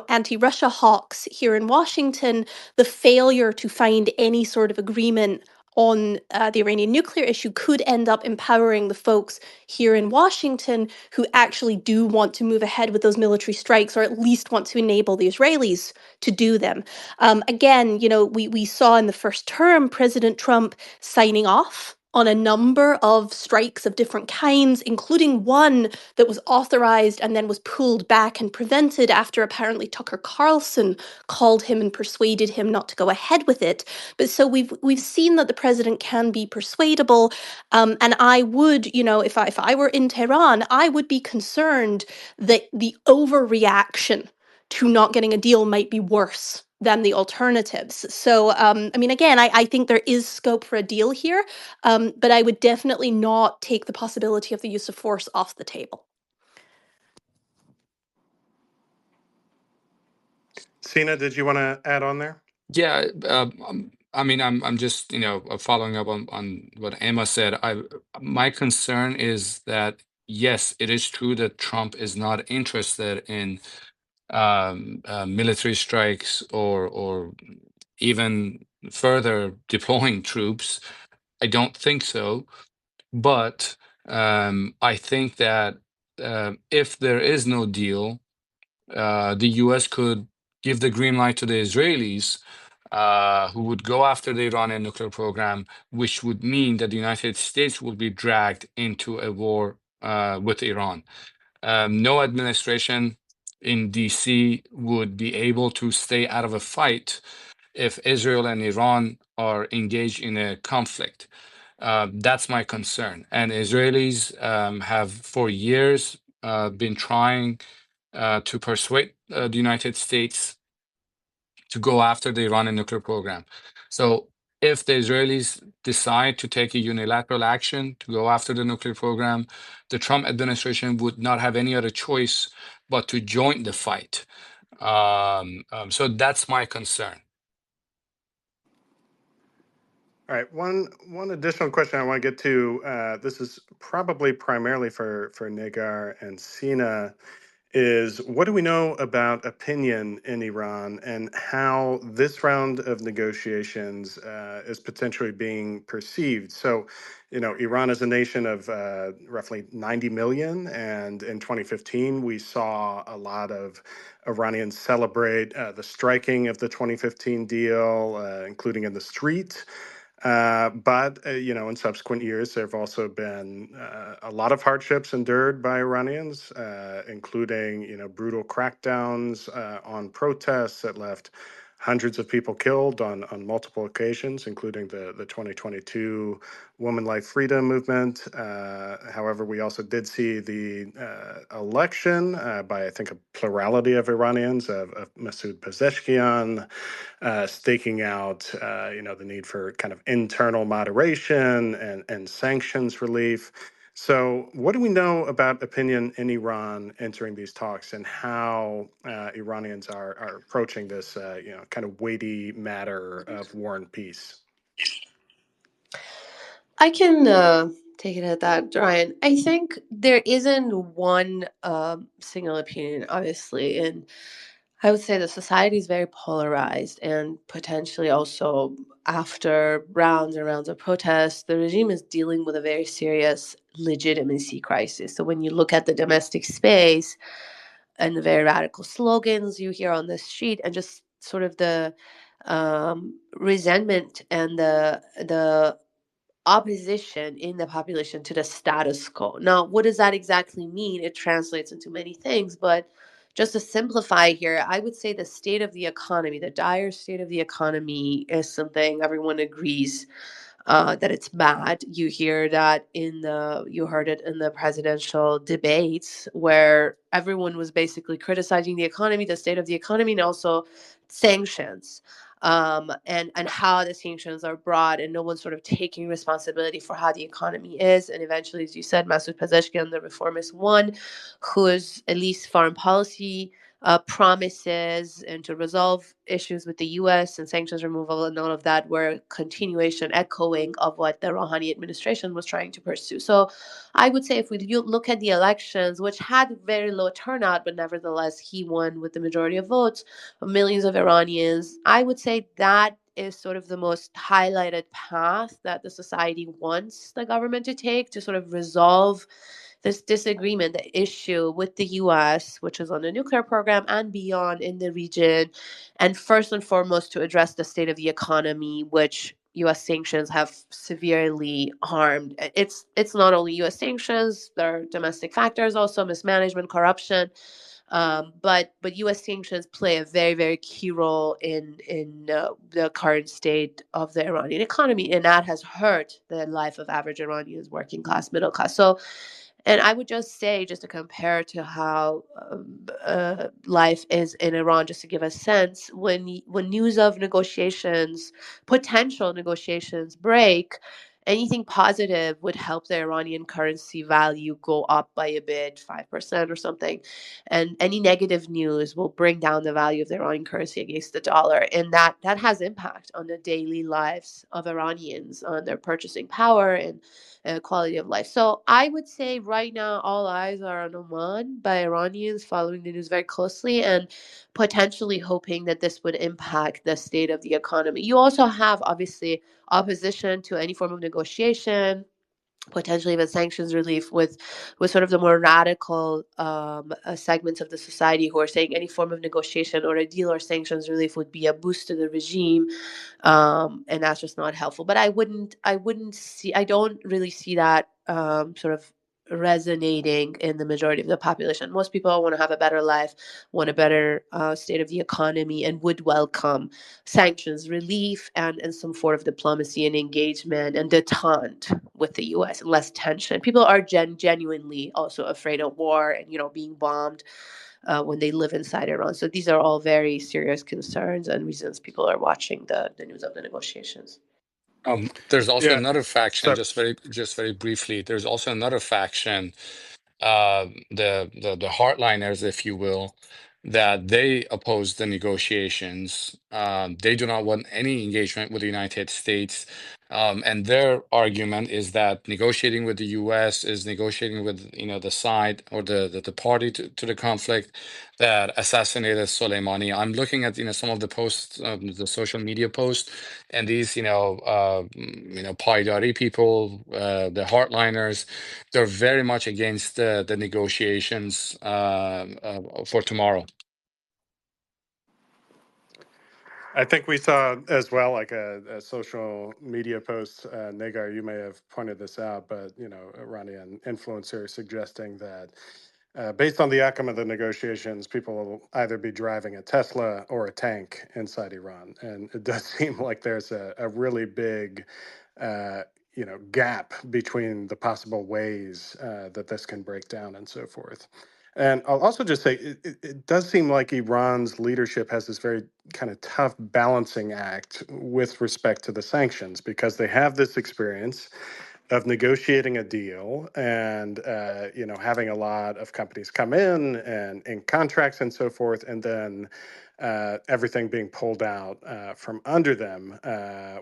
anti-Russia hawks here in Washington, the failure to find any sort of agreement on the Iranian nuclear issue could end up empowering the folks here in Washington who actually do want to move ahead with those military strikes, or at least want to enable the Israelis to do them. Again, we saw in the first term President Trump signing off on a number of strikes of different kinds, including one that was authorized and then was pulled back and prevented after apparently Tucker Carlson called him and persuaded him not to go ahead with it. But so we've seen that the president can be persuadable, and I would, if I were in Tehran, I would be concerned that the overreaction to not getting a deal might be worse than the alternatives. So, I mean, again, I think there is scope for a deal here, but I would definitely not take the possibility of the use of force off the table. Sina, did you want to add on there? Yeah, I mean, I'm just following up on what Emma said. My concern is that yes, it is true that Trump is not interested in military strikes or even further deploying troops. I don't think so, but I think that if there is no deal, the U.S. could give the green light to the Israelis, who would go after the Iranian nuclear program, which would mean that the United States will be dragged into a war with Iran. No administration in DC would be able to stay out of a fight if Israel and Iran are engaged in a conflict. That's my concern. And Israelis have for years been trying to persuade the United States to go after the Iranian nuclear program. So if the Israelis decide to take a unilateral action to go after the nuclear program, the Trump administration would not have any other choice but to join the fight. So that's my concern. All right, one additional question I want to get to. This is probably primarily for Negar and Sina. Is what do we know about opinion in Iran and how this round of negotiations is potentially being perceived? So, Iran is a nation of roughly 90 million, and in 2015, we saw a lot of Iranians celebrate the striking of the 2015 deal, including in the street. But in subsequent years, there have also been a lot of hardships endured by Iranians, including, brutal crackdowns on protests that left hundreds of people killed on multiple occasions, including the 2022 Woman Life Freedom movement. However, we also did see the election by, I think, a plurality of Iranians, of Masoud Pezeshkian, staking out, the need for kind of internal moderation and sanctions relief. So, what do we know about opinion in Iran entering these talks, and how Iranians are approaching this, kind of weighty matter of war and peace? I can take it at that, Ryan. I think there isn't one single opinion, obviously, and I would say the society is very polarized, and potentially also after rounds and rounds of protests, the regime is dealing with a very serious legitimacy crisis. So when you look at the domestic space and the very radical slogans you hear on the street, and just sort of the resentment and the opposition in the population to the status quo. Now, what does that exactly mean? It translates into many things, but just to simplify here, I would say the state of the economy, the dire state of the economy, is something everyone agrees that it's bad. You heard it in the presidential debates where everyone was basically criticizing the economy, the state of the economy, and also sanctions. And how the sanctions are brought, and no one's sort of taking responsibility for how the economy is. And eventually, as you said, Masoud Pezeshkian, the reformist one, whose at least foreign policy promises and to resolve issues with the U.S. and sanctions removal and all of that were continuation, echoing of what the Rouhani administration was trying to pursue. So I would say if we look at the elections, which had very low turnout, but nevertheless he won with the majority of votes, of millions of Iranians, I would say that is sort of the most highlighted path that the society wants the government to take to sort of resolve this disagreement, the issue with the US, which is on the nuclear program and beyond in the region, and first and foremost to address the state of the economy, which US sanctions have severely harmed. It's not only US sanctions, there are domestic factors also, mismanagement, corruption. But U.S. sanctions play a very, very key role in the current state of the Iranian economy, and that has hurt the life of average Iranians, working class, middle class. So, and I would just say, just to compare to how life is in Iran, just to give a sense, when news of negotiations, potential negotiations break, anything positive would help the Iranian currency value go up by a bit, 5% or something. And any negative news will bring down the value of the Iranian currency against the dollar. And that has impact on the daily lives of Iranians, on their purchasing power and quality of life. So I would say right now all eyes are on Oman by Iranians, following the news very closely and potentially hoping that this would impact the state of the economy. You also have obviously opposition to any form of negotiation, potentially even sanctions relief, with sort of the more radical segments of the society who are saying any form of negotiation or a deal or sanctions relief would be a boost to the regime, and that's just not helpful. But I don't really see that sort of resonating in the majority of the population. Most people want to have a better life, want a better state of the economy, and would welcome sanctions relief and some form of diplomacy and engagement and detente with the U.S. and less tension. People are genuinely also afraid of war and being bombed when they live inside Iran. So these are all very serious concerns and reasons people are watching the news of the negotiations. There's also Yeah. another faction, So just very briefly. There's also another faction, the hardliners, if you will, that they oppose the negotiations. They do not want any engagement with the United States. And their argument is that negotiating with the U.S. is negotiating with, the side or the party to the conflict that assassinated Soleimani. I'm looking at, some of the posts, the social media posts, and these, Paidari people, the hardliners, they're very much against the negotiations for tomorrow. I think we saw as well, like a social media post. Negar, you may have pointed this out, but Iranian influencer suggesting that based on the outcome of the negotiations, people will either be driving a Tesla or a tank inside Iran, and it does seem like there's a really big, gap between the possible ways that this can break down and so forth. And I'll also just say it does seem like Iran's leadership has this very kind of tough balancing act with respect to the sanctions because they have this experience of negotiating a deal and having a lot of companies come in contracts and so forth, and then everything being pulled out from under them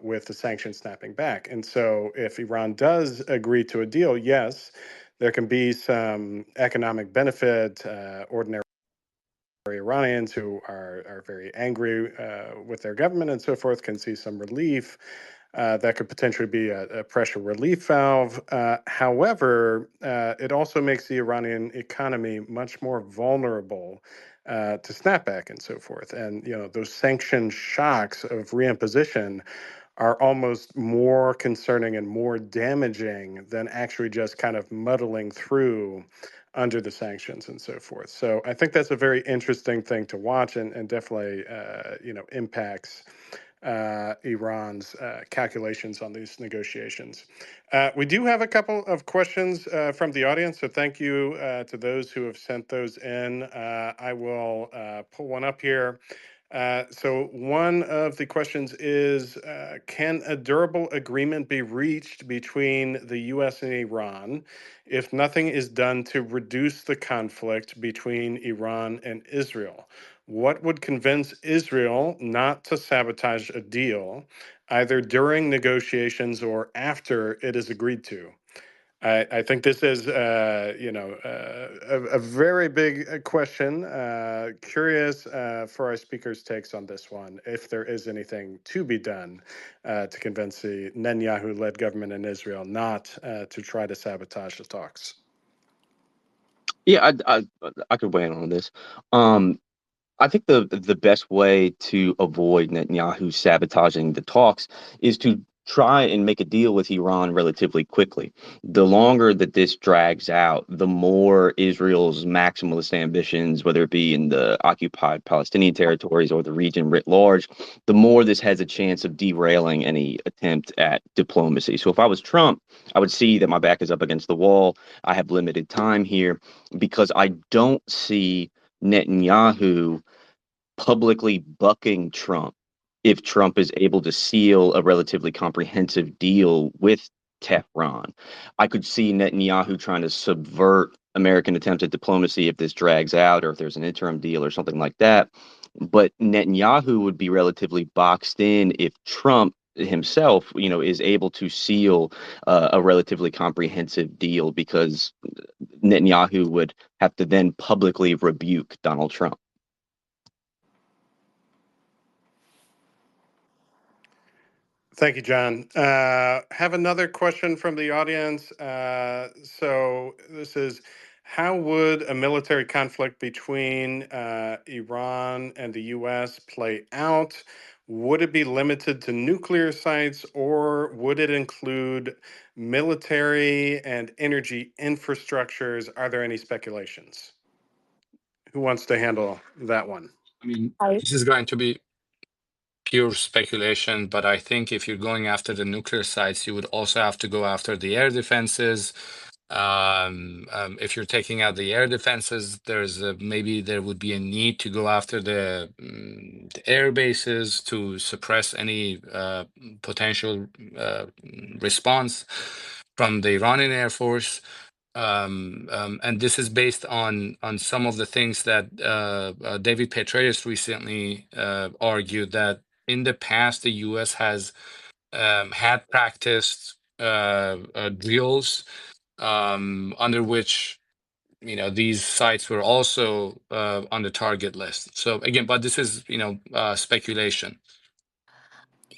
with the sanctions snapping back. And so if Iran does agree to a deal, yes, there can be some economic benefit. Ordinary Iranians who are very angry with their government and so forth can see some relief. That could potentially be a pressure relief valve. However, it also makes the Iranian economy much more vulnerable to snapback and so forth. And those sanction shocks of reimposition are almost more concerning and more damaging than actually just kind of muddling through under the sanctions and so forth. So I think that's a very interesting thing to watch and definitely impacts Iran's calculations on these negotiations. We do have a couple of questions from the audience, so thank you to those who have sent those in. I will pull one up here. So one of the questions is, can a durable agreement be reached between the U.S. and Iran if nothing is done to reduce the conflict between Iran and Israel? What would convince Israel not to sabotage a deal, either during negotiations or after it is agreed to? I think this is, a very big question. Curious for our speakers' takes on this one, if there is anything to be done to convince the Netanyahu-led government in Israel not to try to sabotage the talks. Yeah, I could weigh in on this. I think the best way to avoid Netanyahu sabotaging the talks is to try and make a deal with Iran relatively quickly. The longer that this drags out, the more Israel's maximalist ambitions, whether it be in the occupied Palestinian territories or the region writ large, the more this has a chance of derailing any attempt at diplomacy. So if I was Trump, I would see that my back is up against the wall. I have limited time here because I don't see Netanyahu publicly bucking Trump if Trump is able to seal a relatively comprehensive deal with Tehran. I could see Netanyahu trying to subvert American attempts at diplomacy if this drags out or if there's an interim deal or something like that. But Netanyahu would be relatively boxed in if Trump himself, is able to seal a relatively comprehensive deal because Netanyahu would have to then publicly rebuke Donald Trump. Thank you, John. Have another question from the audience. So this is, how would a military conflict between Iran and the U.S. play out? would it be limited to nuclear sites, or would it include military and energy infrastructures? Are there any speculations? Who wants to handle that one? I mean, this is going to be pure speculation, but I think if you're going after the nuclear sites, you would also have to go after the air defenses. If you're taking out the air defenses, maybe there would be a need to go after the air bases to suppress any potential response from the Iranian Air Force. And this is based on some of the things that David Petraeus recently argued, that in the past the U.S. has had practiced drills under which these sites were also on the target list. So again, but this is speculation.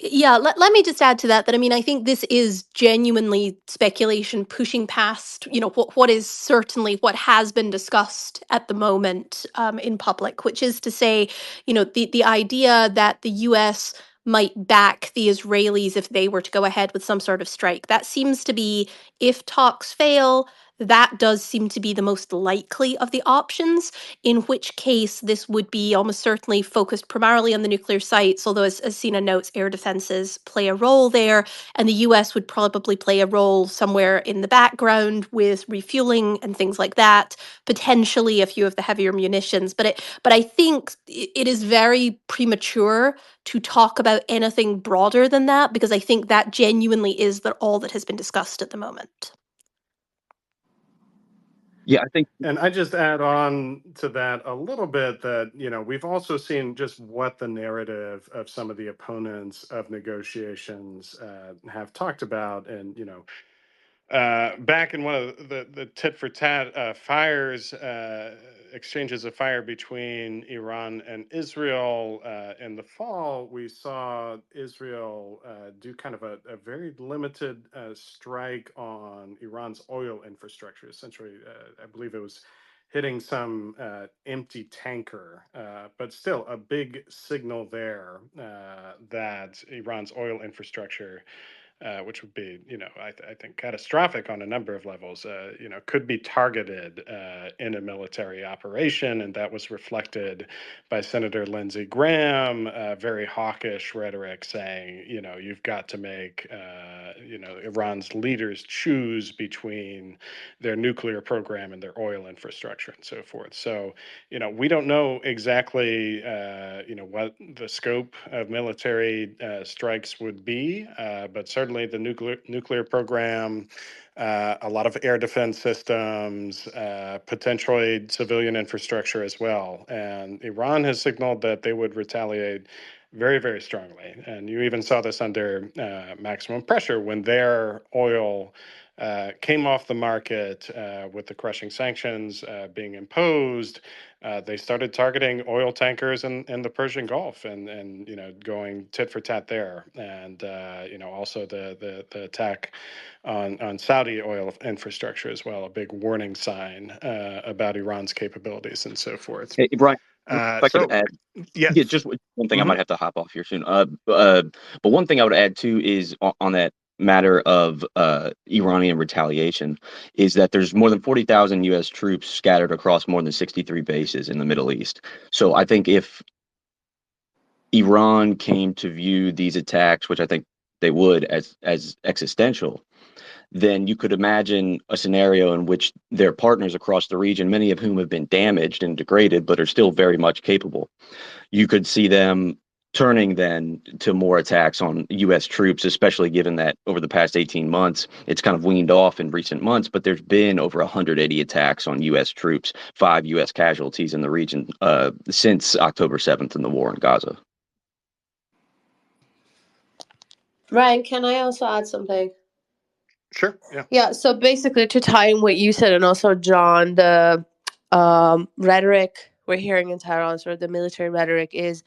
Yeah, let me just add to that I mean, I think this is genuinely speculation pushing past, what is certainly what has been discussed at the moment in public, which is to say, the idea that the US might back the Israelis if they were to go ahead with some sort of strike. That seems to be, if talks fail, that does seem to be the most likely of the options, in which case this would be almost certainly focused primarily on the nuclear sites, although as Sina notes, air defenses play a role there, and the US would probably play a role somewhere in the background with refueling and things like that, potentially a few of the heavier munitions. But I think it is very premature to talk about anything broader than that, because I think that genuinely is all that has been discussed at the moment. Yeah, I think. And I just add on to that a little bit that, we've also seen just what the narrative of some of the opponents of negotiations have talked about. And, back in one of the tit for tat fires, exchanges of fire between Iran and Israel in the fall, we saw Israel do kind of a very limited strike on Iran's oil infrastructure. Essentially, I believe it was hitting some empty tanker, but still a big signal there that Iran's oil infrastructure, which would be, I think catastrophic on a number of levels, could be targeted in a military operation. And that was reflected by Senator Lindsey Graham, very hawkish rhetoric saying, you've got to make, Iran's leaders choose between their nuclear program and their oil infrastructure and so forth. So, we don't know exactly, what the scope of military strikes would be, but certainly the nuclear program, a lot of air defense systems, potentially civilian infrastructure as well. And Iran has signaled that they would retaliate very, very strongly. And you even saw this under maximum pressure when their oil came off the market with the crushing sanctions being imposed. They started targeting oil tankers in the Persian Gulf and going tit for tat there, and also the attack on Saudi oil infrastructure as well, a big warning sign about Iran's capabilities and so forth. Hey, Brian, if I could add. Yes. Yeah, just one thing. I might have to hop off here soon. But one thing I would add too is on that matter of Iranian retaliation is that there's more than 40,000 U.S. troops scattered across more than 63 bases in the Middle East. So I think if Iran came to view these attacks, which I think they would, as existential, then you could imagine a scenario in which their partners across the region, many of whom have been damaged and degraded, but are still very much capable, you could see them turning then to more attacks on U.S. troops, especially given that over the past 18 months, it's kind of weaned off in recent months, but there's been over 180 attacks on U.S. troops, 5 U.S. casualties in the region since October 7th in the war in Gaza. Ryan, can I also add something? Sure. Yeah. Yeah. So basically, to tie in what you said, and also John, the rhetoric we're hearing in Tehran, sort of the military rhetoric, is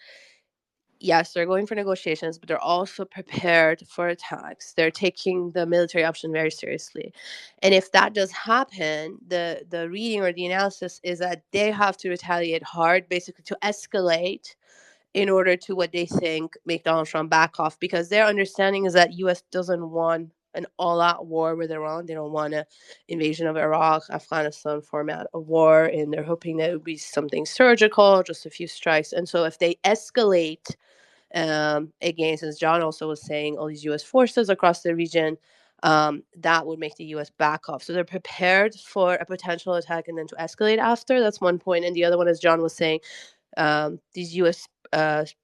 yes, they're going for negotiations, but they're also prepared for attacks. They're taking the military option very seriously, and if that does happen, the reading or the analysis is that they have to retaliate hard, basically to escalate in order to, what they think, make Donald Trump back off, because their understanding is that U.S. doesn't want an all-out war with Iran. They don't want an invasion of Iraq, Afghanistan format of war, and they're hoping that it would be something surgical, just a few strikes. And so if they escalate against, as John also was saying, all these U.S. forces across the region, that would make the U.S. back off. So they're prepared for a potential attack and then to escalate after. That's one point. And the other one, as John was saying, these U.S.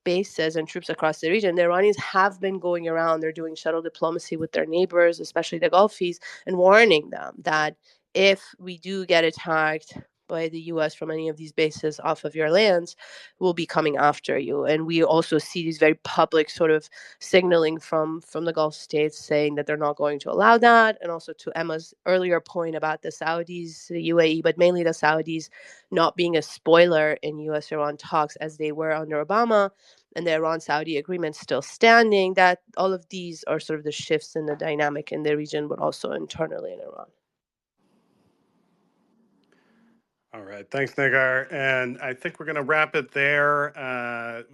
Bases and troops across the region, the Iranians have been going around. They're doing shuttle diplomacy with their neighbors, especially the Gulfies, and warning them that if we do get attacked by the U.S. from any of these bases off of your lands, will be coming after you. And we also see these very public sort of signaling from the Gulf states saying that they're not going to allow that. And also to Emma's earlier point about the Saudis, the UAE, but mainly the Saudis not being a spoiler in U.S.-Iran talks as they were under Obama, and the Iran-Saudi agreement still standing, that all of these are sort of the shifts in the dynamic in the region, but also internally in Iran. All right, thanks, Negar. And I think we're going to wrap it there.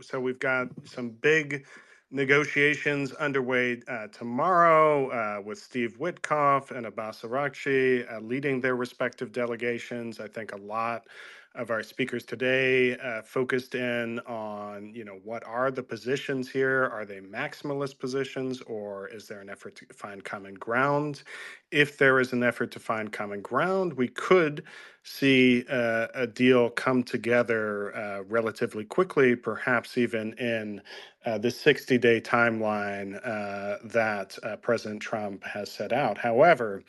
So we've got some big negotiations underway tomorrow with Steve Witkoff and Abbas Araghchi leading their respective delegations. I think a lot of our speakers today focused in on, what are the positions here? Are they maximalist positions, or is there an effort to find common ground? If there is an effort to find common ground, we could see a deal come together relatively quickly, perhaps even in the 60-day timeline that President Trump has set out. However,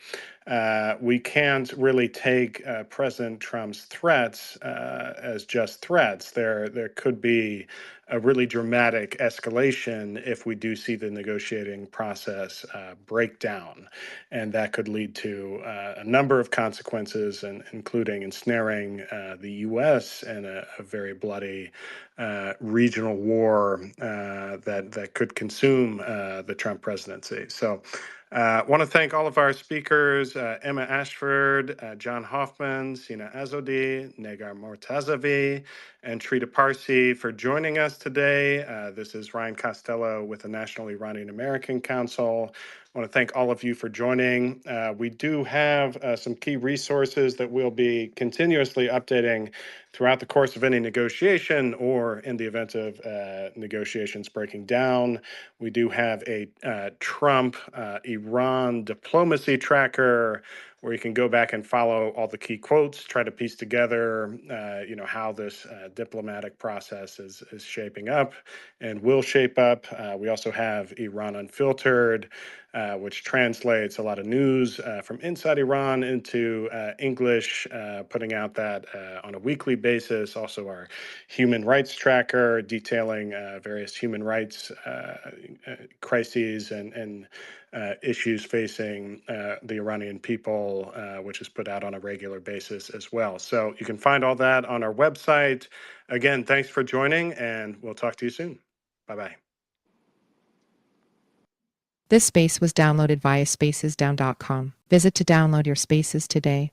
we can't really take President Trump's threats as just threats. There could be a really dramatic escalation if we do see the negotiating process break down. And that could lead to a number of consequences, and including ensnaring the U.S. in a very bloody regional war that could consume the Trump presidency. So I want to thank all of our speakers, Emma Ashford, John Hoffman, Sina Azodi, Negar Mortazavi, and Trita Parsi for joining us today. This is Ryan Costello with the National Iranian American Council. I want to thank all of you for joining. We do have some key resources that we'll be continuously updating throughout the course of any negotiation, or in the event of negotiations breaking down. We do have a Trump-Iran diplomacy tracker where you can go back and follow all the key quotes, try to piece together, how this diplomatic process is shaping up and will shape up. We also have Iran Unfiltered, which translates a lot of news from inside Iran into English, putting out that on a weekly basis. Also, our human rights tracker detailing various human rights crises and issues facing the Iranian people, which is put out on a regular basis as well. So you can find all that on our website. Again, thanks for joining, and we'll talk to you soon. Bye-bye. This space was downloaded via spacesdown.com. Visit to download your spaces today.